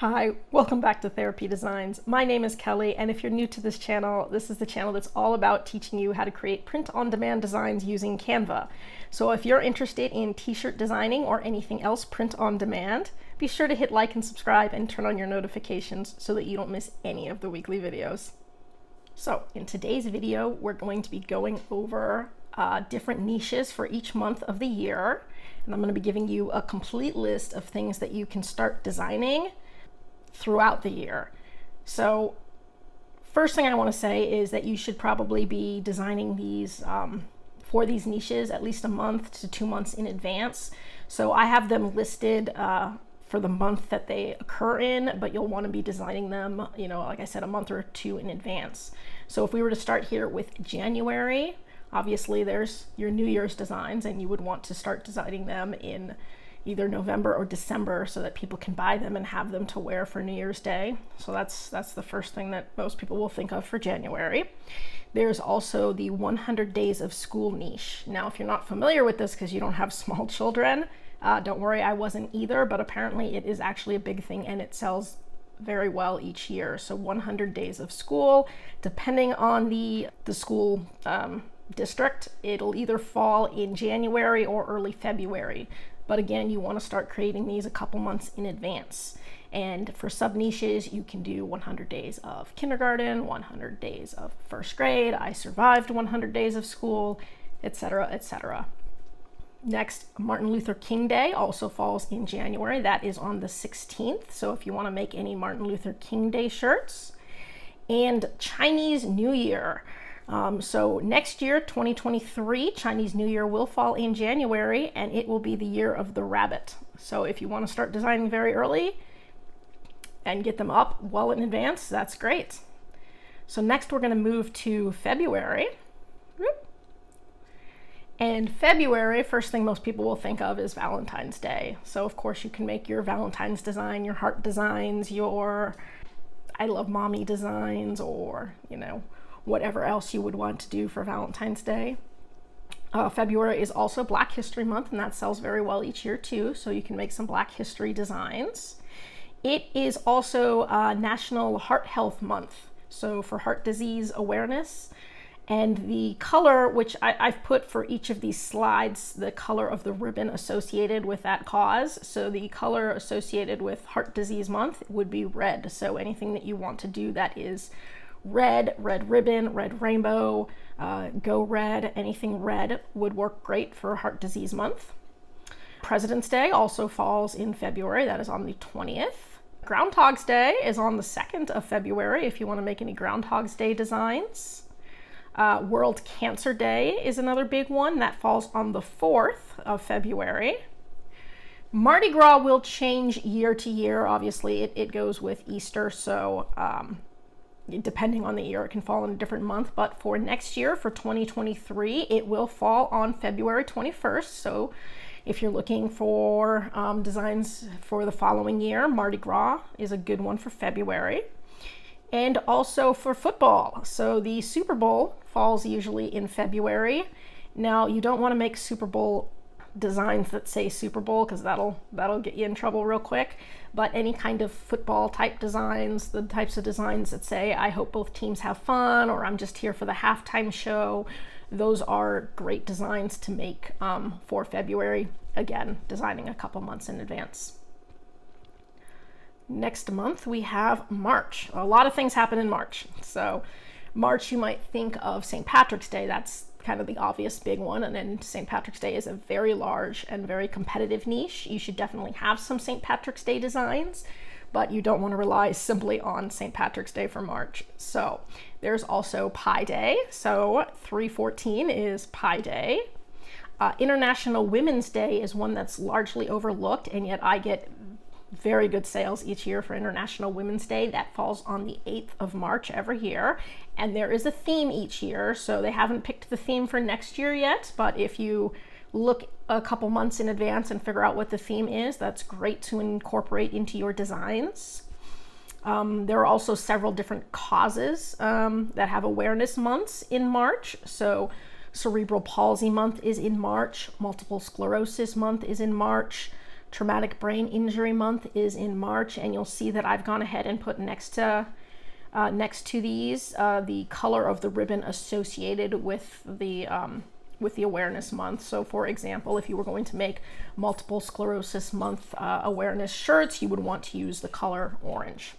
Hi, welcome back to Therapy Designs. My name is Kelly, and if you're new to this channel, this is the channel that's all about teaching you how to create print-on-demand designs using Canva. So if you're interested in t-shirt designing or anything else print-on-demand, be sure to hit like and subscribe and turn on your notifications so that you don't miss any of the weekly videos. So in today's video, we're going to be going over different niches for each month of the year, and I'm going to be giving you a complete list of things that you can start designing throughout the year. So first thing I want to say is that you should probably be designing these for these niches at least a month to 2 months in advance. So I have them listed for the month that they occur in, but you'll want to be designing them, like I said, a month or two in advance. So if we were to start here with January, obviously there's your New Year's designs, and you would want to start designing them in either November or December so that people can buy them and have them to wear for New Year's Day. So that's the first thing that most people will think of for January. There's also the 100 Days of School niche. Now, if you're not familiar with this because you don't have small children, don't worry, I wasn't either, but apparently it is actually a big thing and it sells very well each year. So 100 Days of School, depending on the school district, it'll either fall in January or early February. But again, you want to start creating these a couple months in advance. And for sub niches, you can do 100 days of kindergarten, 100 days of first grade, I survived 100 days of school, etc., etc. Next, Martin Luther King Day also falls in January. That is on the 16th. So if you want to make any Martin Luther King Day shirts. And Chinese New Year. So next year, 2023, Chinese New Year will fall in January, and it will be the year of the rabbit. So if you want to start designing very early and get them up well in advance, that's great. So next we're going to move to February. And February, first thing most people will think of is Valentine's Day. So of course you can make your Valentine's design, your heart designs, your I love mommy designs, or, whatever else you would want to do for Valentine's Day. February is also Black History Month, and that sells very well each year too, so you can make some Black History designs. It is also National Heart Health Month, so for heart disease awareness. And the color, which I've put for each of these slides, the color of the ribbon associated with that cause. So the color associated with Heart Disease Month would be red. So anything that you want to do that is red, red ribbon, red rainbow, go red, anything red would work great for Heart Disease Month. President's Day also falls in February. That is on the 20th. Groundhog's Day is on the 2nd of February if you want to make any Groundhog's Day designs. World Cancer Day is another big one. That falls on the 4th of February. Mardi Gras will change year to year. Obviously, it goes with Easter, so depending on the year, it can fall in a different month, but for next year, for 2023, it will fall on February 21st. So if you're looking for designs for the following year, Mardi Gras is a good one for February. And also for football. So the Super Bowl falls usually in February. Now, you don't want to make Super Bowl designs that say Super Bowl, because that'll get you in trouble real quick. But any kind of football type designs, the types of designs that say, I hope both teams have fun, or I'm just here for the halftime show, those are great designs to make for February. Again, designing a couple months in advance. Next month we have March. A lot of things happen in March. So March, you might think of St. Patrick's Day. That's kind of the obvious big one. And then St. Patrick's Day is a very large and very competitive niche. You should definitely have some St. Patrick's Day designs, but you don't want to rely simply on St. Patrick's Day for March. So there's also Pi Day. So 3/14 is Pi Day. International Women's Day is one that's largely overlooked, and yet I get very good sales each year for International Women's Day. That falls on the 8th of March every year, and there is a theme each year, so they haven't picked the theme for next year yet, but if you look a couple months in advance and figure out what the theme is, that's great to incorporate into your designs. There are also several different causes that have awareness months in March. So Cerebral Palsy Month is in March, Multiple Sclerosis Month is in March, Traumatic Brain Injury Month is in March, and you'll see that I've gone ahead and put next to these the color of the ribbon associated with the awareness month. So for example, if you were going to make Multiple Sclerosis Month awareness shirts, you would want to use the color orange.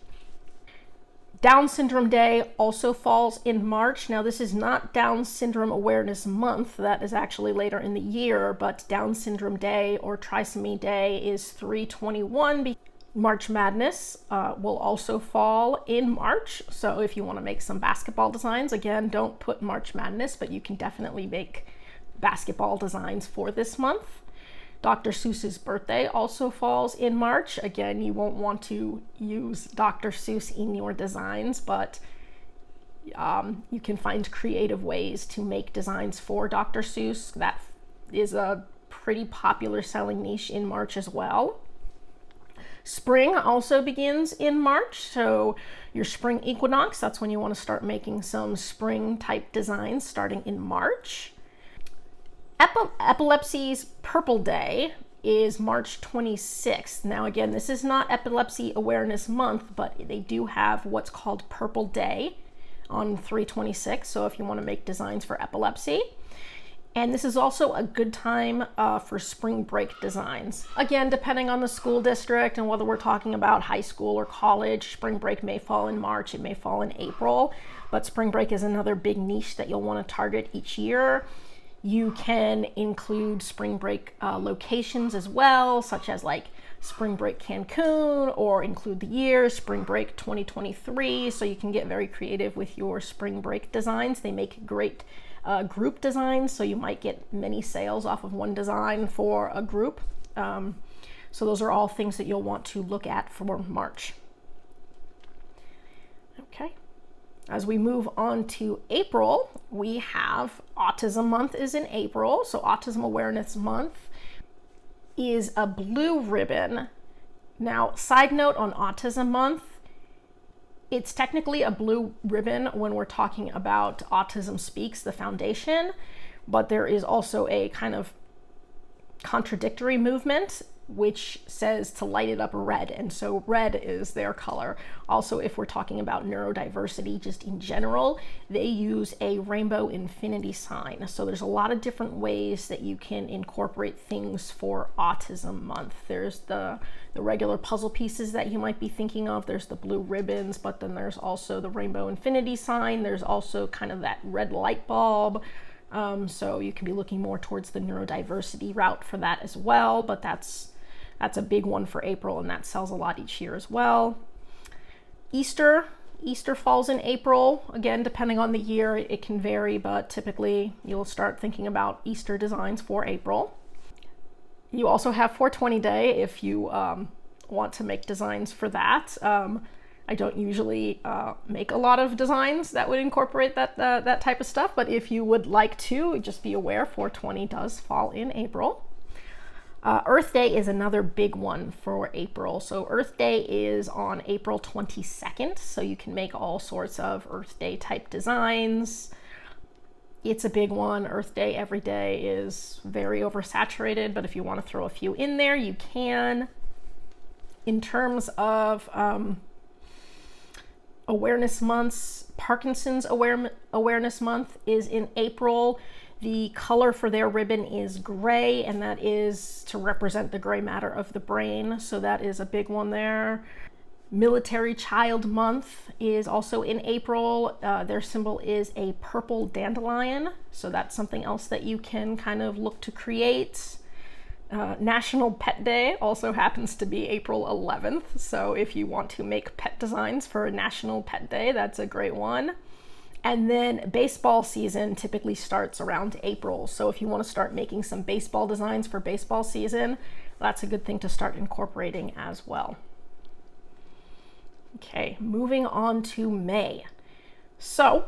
Down Syndrome Day also falls in March. Now, this is not Down Syndrome Awareness Month. That is actually later in the year, but Down Syndrome Day or Trisomy Day is 3/21. March Madness will also fall in March. So if you want to make some basketball designs, again, don't put March Madness, but you can definitely make basketball designs for this month. Dr. Seuss's birthday also falls in March. Again, you won't want to use Dr. Seuss in your designs, but you can find creative ways to make designs for Dr. Seuss. That is a pretty popular selling niche in March as well. Spring also begins in March, so your spring equinox, that's when you want to start making some spring type designs starting in March. Epilepsy's Purple Day is March 26th. Now again, this is not Epilepsy Awareness Month, but they do have what's called Purple Day on 3/26, so if you want to make designs for epilepsy. And this is also a good time for spring break designs. Again, depending on the school district and whether we're talking about high school or college, spring break may fall in March, it may fall in April, but spring break is another big niche that you'll want to target each year. You can include spring break locations as well, such as like Spring Break Cancun, or include the year Spring Break 2023. So you can get very creative with your spring break designs. They make great group designs, so you might get many sales off of one design for a group. So those are all things that you'll want to look at for March. Okay. As we move on to April, we have Autism Month is in April. So Autism Awareness Month is a blue ribbon. Now, side note on Autism Month, it's technically a blue ribbon when we're talking about Autism Speaks, the foundation, but there is also a kind of contradictory movement which says to light it up red, and so red is their color. Also, if we're talking about neurodiversity just in general, they use a rainbow infinity sign. So there's a lot of different ways that you can incorporate things for Autism Month. There's the regular puzzle pieces that you might be thinking of, there's the blue ribbons, but then there's also the rainbow infinity sign, there's also kind of that red light bulb. So you can be looking more towards the neurodiversity route for that as well, but that's a big one for April, and that sells a lot each year as well. Easter falls in April. Again, depending on the year, it can vary, but typically you'll start thinking about Easter designs for April. You also have 420 Day if you want to make designs for that. I don't usually make a lot of designs that would incorporate that type of stuff, but if you would like to, just be aware 420 does fall in April. Earth Day is another big one for April. So Earth Day is on April 22nd, so you can make all sorts of Earth Day type designs. It's a big one. Earth Day every day is very oversaturated, but if you want to throw a few in there, you can. In terms of awareness months, Parkinson's Awareness Month is in April. The color for their ribbon is gray, and that is to represent the gray matter of the brain. So that is a big one there. Military Child Month is also in April. Their symbol is a purple dandelion. So that's something else that you can kind of look to create. National Pet Day also happens to be April 11th. So if you want to make pet designs for National Pet Day, that's a great one. And then baseball season typically starts around April. So if you want to start making some baseball designs for baseball season, that's a good thing to start incorporating as well. Okay, moving on to May. So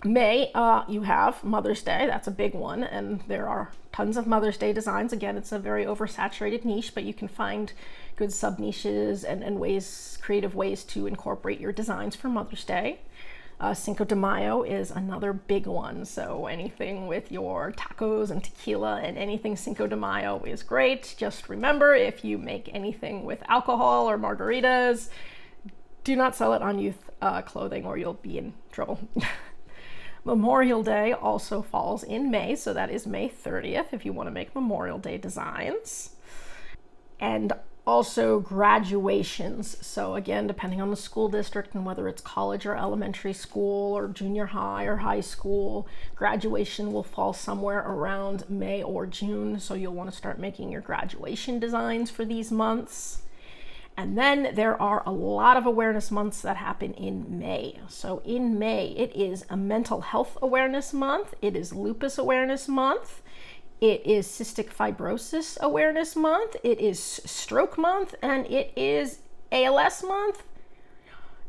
May, you have Mother's Day. That's a big one, and there are tons of Mother's Day designs. Again, it's a very oversaturated niche, but you can find good sub niches and creative ways to incorporate your designs for Mother's Day. Cinco de Mayo is another big one. So anything with your tacos and tequila and anything Cinco de Mayo is great. Just remember, if you make anything with alcohol or margaritas, do not sell it on youth clothing or you'll be in trouble. Memorial Day also falls in May, so that is May 30th if you want to make Memorial Day designs. And also graduations. So again, depending on the school district and whether it's college or elementary school or junior high or high school, graduation will fall somewhere around May or June. So you'll want to start making your graduation designs for these months. And then there are a lot of awareness months that happen in May. So in May, it is a mental health awareness month. It is lupus awareness month. It is cystic fibrosis awareness month. It is stroke month, and it is ALS month,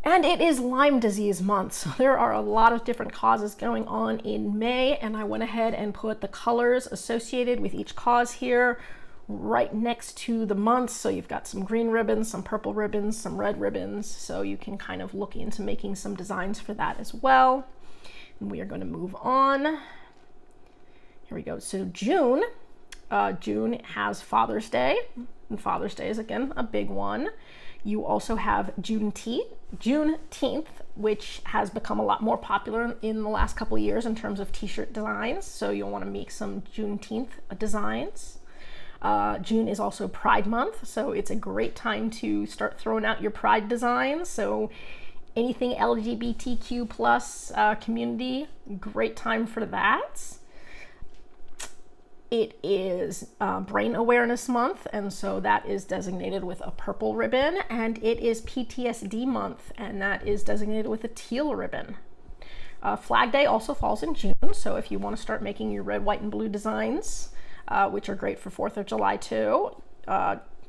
and it is Lyme disease month. So there are a lot of different causes going on in May, and I went ahead and put the colors associated with each cause here right next to the months. So you've got some green ribbons, some purple ribbons, some red ribbons. So you can kind of look into making some designs for that as well. And we are going to move on. Here we go. So June has Father's Day, and Father's Day is again a big one. You also have Juneteenth, which has become a lot more popular in the last couple of years in terms of t-shirt designs. So you'll want to make some Juneteenth designs. June is also Pride Month, so it's a great time to start throwing out your Pride designs. So anything LGBTQ plus community, great time for that. It is Brain Awareness Month, and so that is designated with a purple ribbon. And it is PTSD Month, and that is designated with a teal ribbon. Flag Day also falls in June, so if you want to start making your red, white, and blue designs, which are great for 4th of July too.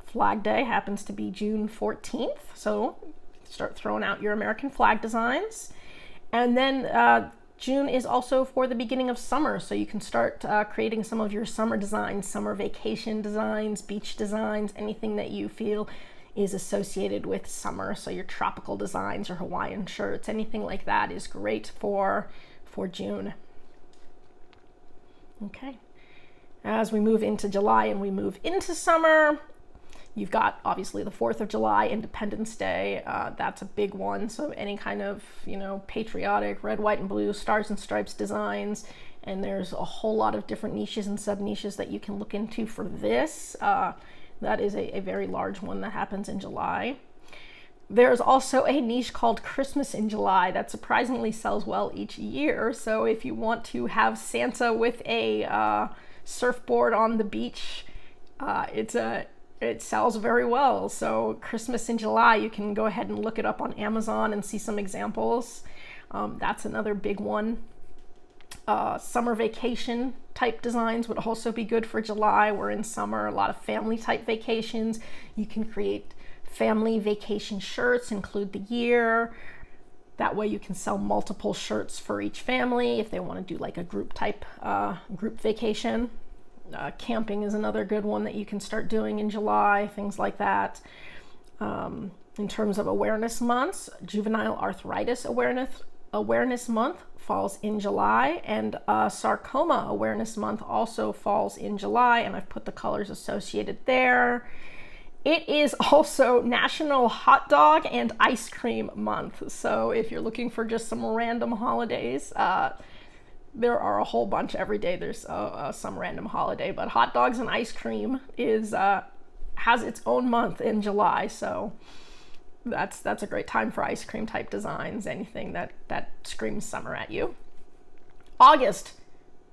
Flag Day happens to be June 14th, so start throwing out your American flag designs. And then June is also for the beginning of summer, so you can start creating some of your summer designs, summer vacation designs, beach designs, anything that you feel is associated with summer. So your tropical designs or Hawaiian shirts, anything like that is great for June. Okay. As we move into July and we move into summer, you've got obviously the 4th of July, Independence Day. That's a big one. So any kind of, patriotic red, white, and blue stars and stripes designs. And there's a whole lot of different niches and sub-niches that you can look into for this. That is a very large one that happens in July. There's also a niche called Christmas in July that surprisingly sells well each year. So if you want to have Santa with a surfboard on the beach, it sells very well. So Christmas in July, you can go ahead and look it up on Amazon and see some examples. That's another big one. Summer vacation type designs would also be good for July. We're in summer, a lot of family type vacations. You can create family vacation shirts, include the year. That way you can sell multiple shirts for each family if they want to do like a group type group vacation. Camping is another good one that you can start doing in July, things like that. In terms of awareness months, Juvenile Arthritis Awareness Month falls in July, and Sarcoma Awareness Month also falls in July, and I've put the colors associated there. It is also National Hot Dog and Ice Cream Month. So if you're looking for just some random holidays, there are a whole bunch every day. There's some random holiday, but hot dogs and ice cream has its own month in July. So that's a great time for ice cream type designs, anything that screams summer at you. August,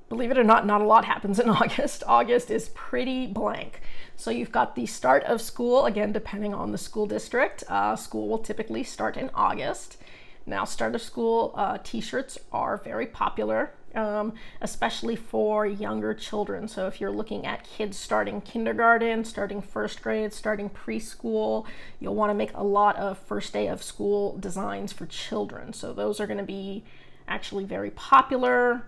believe it or not a lot happens in August. August is pretty blank. So you've got the start of school, again, depending on the school district. School will typically start in August. Now, start of school t-shirts are very popular, especially for younger children. So if you're looking at kids starting kindergarten, starting first grade, starting preschool, you'll want to make a lot of first day of school designs for children. So those are going to be actually very popular.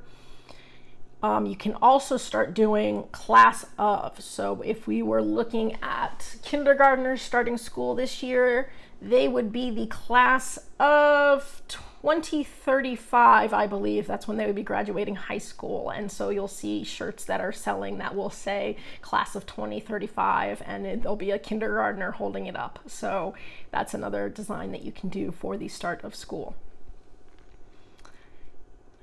You can also start doing class of. So if we were looking at kindergartners starting school this year, they would be the class of 2035, I believe, that's when they would be graduating high school. And so you'll see shirts that are selling that will say class of 2035, and there'll be a kindergartner holding it up. So that's another design that you can do for the start of school.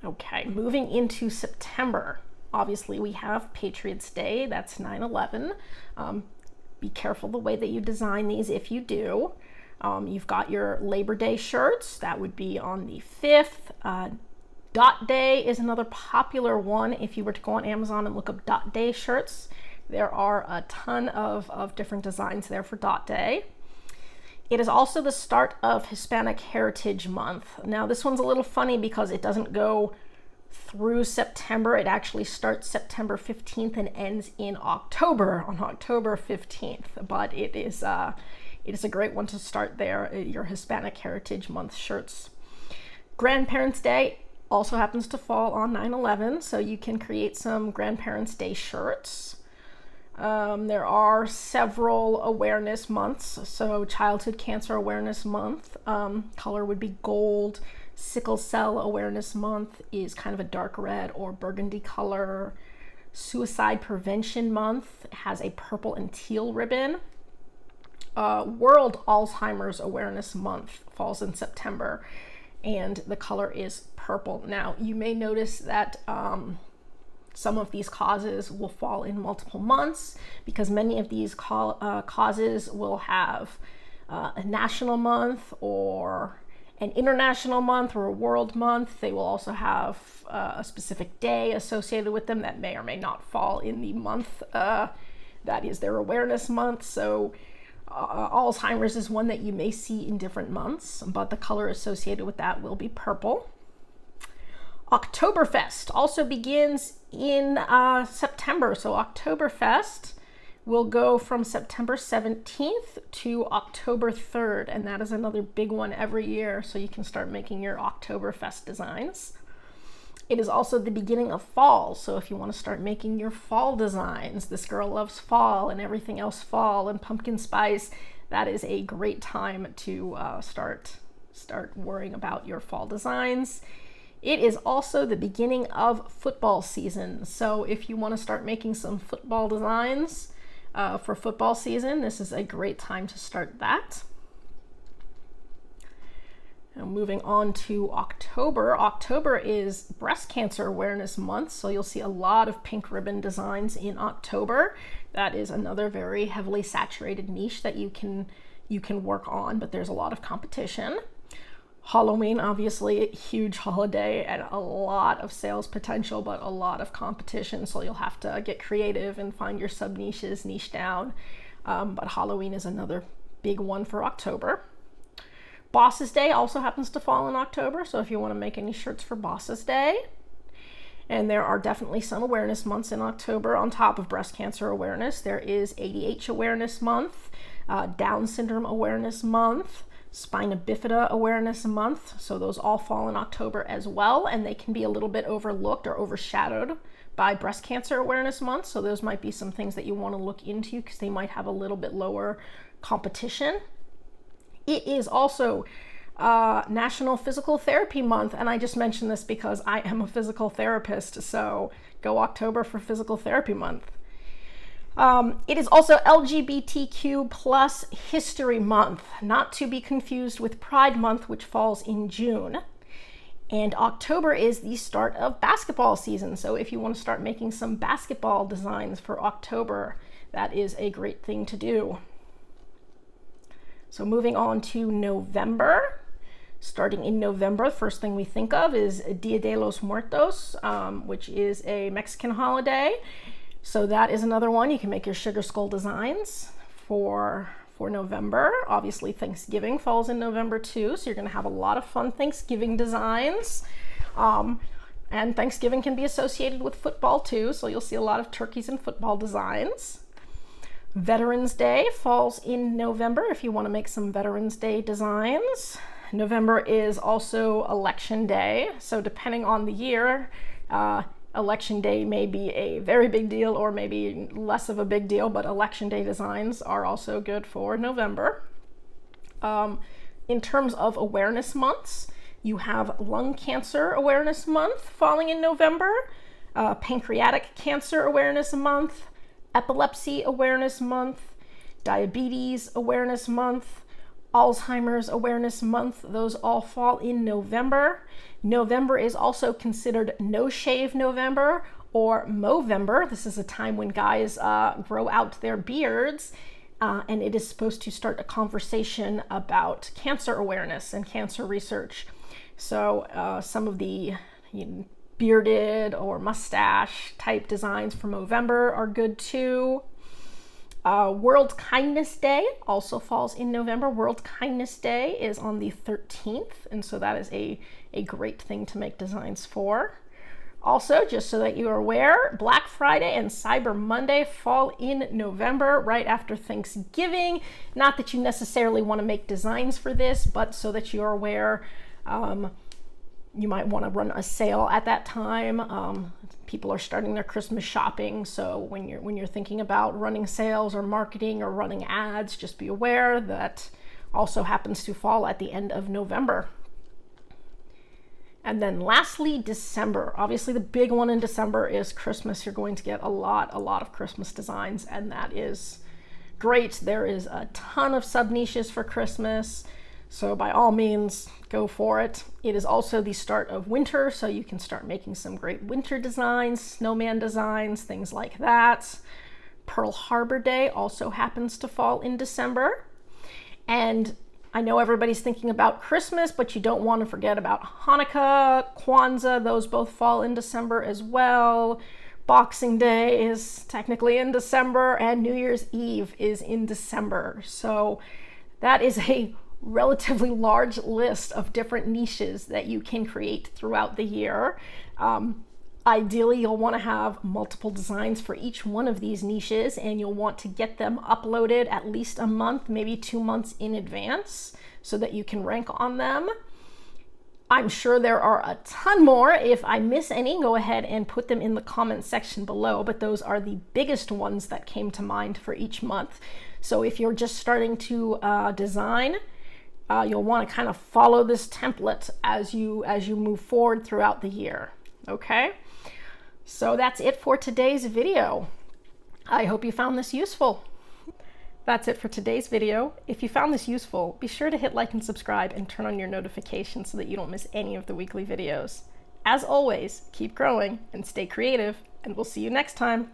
Okay, moving into September. Obviously, we have Patriots Day, that's 9/11. Be careful the way that you design these if you do. You've got your Labor Day shirts, that would be on the 5th. Dot Day is another popular one. If you were to go on Amazon and look up Dot Day shirts, there are a ton of different designs there for Dot Day. It is also the start of Hispanic Heritage Month. Now this one's a little funny because it doesn't go through September. It actually starts September 15th and ends in October, on October 15th. But it is a great one to start there, your Hispanic Heritage Month shirts. Grandparents' Day also happens to fall on 9/11, so you can create some Grandparents' Day shirts. There are several awareness months. So Childhood Cancer Awareness Month, color would be gold. Sickle Cell Awareness Month is kind of a dark red or burgundy color. Suicide Prevention Month has a purple and teal ribbon. World Alzheimer's Awareness Month falls in September, and the color is purple. Now, you may notice that some of these causes will fall in multiple months because many of these causes will have a national month or an international month or a world month. They will also have a specific day associated with them that may or may not fall in the month that is their awareness month. So Alzheimer's is one that you may see in different months, but the color associated with that will be purple. Oktoberfest also begins in September. So Oktoberfest will go from September 17th to October 3rd, and that is another big one every year, so you can start making your Oktoberfest designs. It is also the beginning of fall, so if you want to start making your fall designs, This Girl Loves Fall and Everything Else Fall and Pumpkin Spice, that is a great time to start worrying about your fall designs. It is also the beginning of football season, so if you want to start making some football designs for football season, this is a great time to start that. Now moving on to October. October is Breast Cancer Awareness Month, so you'll see a lot of pink ribbon designs in October. That is another very heavily saturated niche that you can work on, but there's a lot of competition. Halloween, obviously a huge holiday and a lot of sales potential, but a lot of competition, so you'll have to get creative and find your sub niches, niche down. But Halloween is another big one for October. Bosses Day also happens to fall in October, so if you want to make any shirts for Bosses Day. And there are definitely some awareness months in October on top of breast cancer awareness. There is ADH Awareness Month, Down Syndrome Awareness Month, Spina Bifida Awareness Month, so those all fall in October as well, and they can be a little bit overlooked or overshadowed by Breast Cancer Awareness Month, so those might be some things that you want to look into because they might have a little bit lower competition. It is also National Physical Therapy Month, and I just mentioned this because I am a physical therapist, so go October for Physical Therapy Month. It is also LGBTQ plus History Month, not to be confused with Pride Month, which falls in June. And October is the start of basketball season. So if you want to start making some basketball designs for October, that is a great thing to do. So moving on to November. Starting in November, the first thing we think of is Dia de los Muertos, which is a Mexican holiday. So that is another one. You can make your sugar skull designs for November. Obviously, Thanksgiving falls in November too, so you're going to have a lot of fun Thanksgiving designs. And Thanksgiving can be associated with football too, so you'll see a lot of turkeys and football designs. Veterans Day falls in November if you want to make some Veterans Day designs. November is also Election Day, so depending on the year, Election Day may be a very big deal or maybe less of a big deal, but Election Day designs are also good for November. In terms of awareness months, You have Lung Cancer Awareness Month falling in November, Pancreatic Cancer Awareness Month, Epilepsy Awareness Month, Diabetes Awareness Month, Alzheimer's Awareness Month. Those all fall in November. November is also considered No Shave November or Movember. This is a time when guys grow out their beards, and it is supposed to start a conversation about cancer awareness and cancer research. So some of the bearded or mustache type designs for Movember are good too. World Kindness Day also falls in November. World Kindness Day is on the 13th, and so that is a great thing to make designs for. Also, just so that you are aware, Black Friday and Cyber Monday fall in November, right after Thanksgiving. Not that you necessarily want to make designs for this, but so that you're aware, you might want to run a sale at that time. People are starting their Christmas shopping, so when you're thinking about running sales or marketing or running ads, just be aware that also happens to fall at the end of November. And then lastly, December. Obviously the big one in December is Christmas. You're going to get a lot of Christmas designs, and that is great. There is a ton of sub niches for Christmas, so by all means, go for it. It is also the start of winter, so you can start making some great winter designs, snowman designs, things like that. Pearl Harbor Day also happens to fall in December. And I know everybody's thinking about Christmas, but you don't want to forget about Hanukkah, Kwanzaa. Those both fall in December as well. Boxing Day is technically in December, and New Year's Eve is in December. So that is a relatively large list of different niches that you can create throughout the year. Ideally, you'll want to have multiple designs for each one of these niches, and you'll want to get them uploaded at least a month, maybe 2 months in advance, so that you can rank on them. I'm sure there are a ton more. If I miss any, go ahead and put them in the comments section below, but those are the biggest ones that came to mind for each month. So if you're just starting to design, you'll want to kind of follow this template as you move forward throughout the year. Okay, so that's it for today's video. I hope you found this useful. That's it for today's video. If you found this useful, be sure to hit like and subscribe and turn on your notifications so that you don't miss any of the weekly videos. As always, keep growing and stay creative, and we'll see you next time.